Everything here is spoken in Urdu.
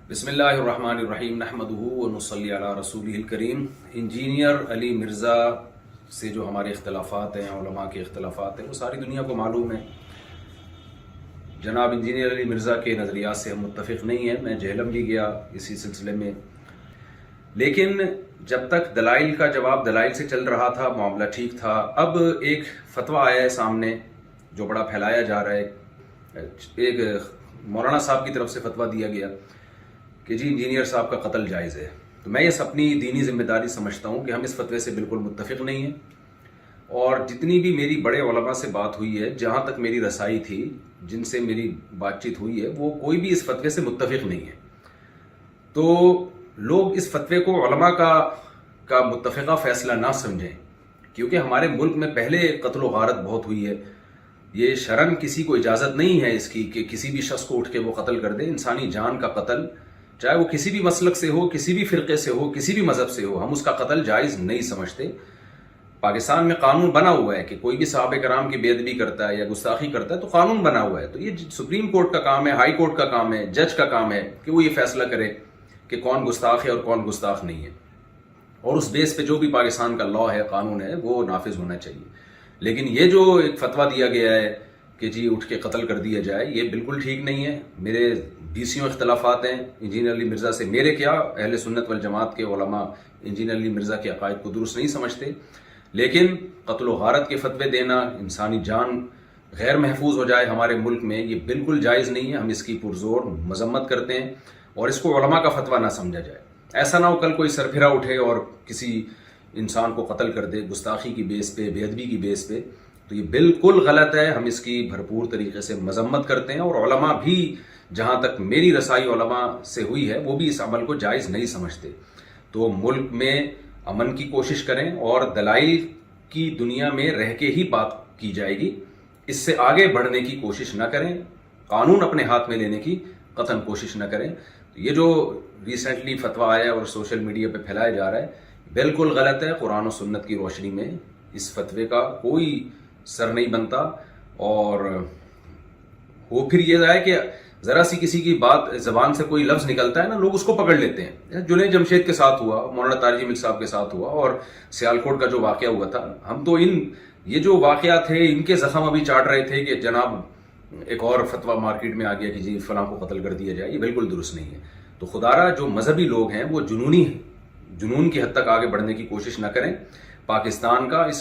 بسم اللہ الرحمن الرحیم نحمدہ ونصلی علی رسولہ الکریم۔ انجینئر علی مرزا سے جو ہمارے اختلافات ہیں، علماء کے اختلافات ہیں، وہ ساری دنیا کو معلوم ہے۔ جناب انجینئر علی مرزا کے نظریات سے ہم متفق نہیں ہیں، میں جہلم بھی گیا اسی سلسلے میں، لیکن جب تک دلائل کا جواب دلائل سے چل رہا تھا معاملہ ٹھیک تھا۔ اب ایک فتویٰ آیا ہے سامنے جو بڑا پھیلایا جا رہا ہے، ایک مولانا صاحب کی طرف سے فتویٰ دیا گیا کہ جی انجینئر صاحب کا قتل جائز ہے۔ تو میں یہ اپنی دینی ذمہ داری سمجھتا ہوں کہ ہم اس فتوے سے بالکل متفق نہیں ہیں، اور جتنی بھی میری بڑے علماء سے بات ہوئی ہے، جہاں تک میری رسائی تھی، جن سے میری بات چیت ہوئی ہے، وہ کوئی بھی اس فتوے سے متفق نہیں ہے۔ تو لوگ اس فتوے کو علماء کا متفقہ فیصلہ نہ سمجھیں، کیونکہ ہمارے ملک میں پہلے قتل و غارت بہت ہوئی ہے۔ یہ شرعاً کسی کو اجازت نہیں ہے اس کی کہ کسی بھی شخص کو اٹھ کے وہ قتل کر دے۔ انسانی جان کا قتل، چاہے وہ کسی بھی مسلک سے ہو، کسی بھی فرقے سے ہو، کسی بھی مذہب سے ہو، ہم اس کا قتل جائز نہیں سمجھتے۔ پاکستان میں قانون بنا ہوا ہے کہ کوئی بھی صحابہ کرام کی بے ادبی کرتا ہے یا گستاخی کرتا ہے تو قانون بنا ہوا ہے۔ تو یہ سپریم کورٹ کا کام ہے، ہائی کورٹ کا کام ہے، جج کا کام ہے کہ وہ یہ فیصلہ کرے کہ کون گستاخ ہے اور کون گستاخ نہیں ہے، اور اس بیس پہ جو بھی پاکستان کا لا ہے، قانون ہے، وہ نافذ ہونا چاہیے۔ لیکن یہ جو ایک فتویٰ دیا گیا ہے کہ جی اٹھ کے قتل کر دیا جائے، یہ بالکل ٹھیک نہیں ہے۔ میرے بیسیوں اختلافات ہیں انجینئر علی مرزا سے، میرے کیا، اہل سنت والجماعت کے علماء انجینئر علی مرزا کے عقائد کو درست نہیں سمجھتے، لیکن قتل و غارت کے فتوے دینا، انسانی جان غیر محفوظ ہو جائے ہمارے ملک میں، یہ بالکل جائز نہیں ہے۔ ہم اس کی پرزور مذمت کرتے ہیں، اور اس کو علماء کا فتویٰ نہ سمجھا جائے۔ ایسا نہ ہو کل کوئی سرپھرا اٹھے اور کسی انسان کو قتل کر دے گستاخی کی بیس پہ، بے ادبی کی بیس پہ، تو یہ بالکل غلط ہے۔ ہم اس کی بھرپور طریقے سے مذمت کرتے ہیں، اور علماء بھی، جہاں تک میری رسائی علماء سے ہوئی ہے، وہ بھی اس عمل کو جائز نہیں سمجھتے۔ تو ملک میں امن کی کوشش کریں، اور دلائل کی دنیا میں رہ کے ہی بات کی جائے گی، اس سے آگے بڑھنے کی کوشش نہ کریں، قانون اپنے ہاتھ میں لینے کی قطعاً کوشش نہ کریں۔ یہ جو ریسنٹلی فتویٰ آیا ہے اور سوشل میڈیا پہ پھیلایا جا رہا ہے، بالکل غلط ہے۔ قرآن و سنت کی روشنی میں اس فتوے کا کوئی سر نہیں بنتا، اور وہ پھر یہ ہے کہ ذرا سی کسی کی بات زبان سے کوئی لفظ نکلتا ہے نا، لوگ اس کو پکڑ لیتے ہیں۔ جنید جمشید کے ساتھ ہوا، مولانا طارق جمیل صاحب کے ساتھ ہوا، اور سیالکوٹ کا جو واقعہ ہوا تھا، ہم تو یہ جو واقعات تھے ان کے زخم ابھی چاٹ رہے تھے کہ جناب ایک اور فتویٰ مارکیٹ میں آ گیا کہ جی فلاں کو قتل کر دیا جائے۔ یہ بالکل درست نہیں ہے۔ تو خدارا جو مذہبی لوگ ہیں وہ جنون کی حد تک آگے بڑھنے کی کوشش نہ کریں۔ پاکستان کا اس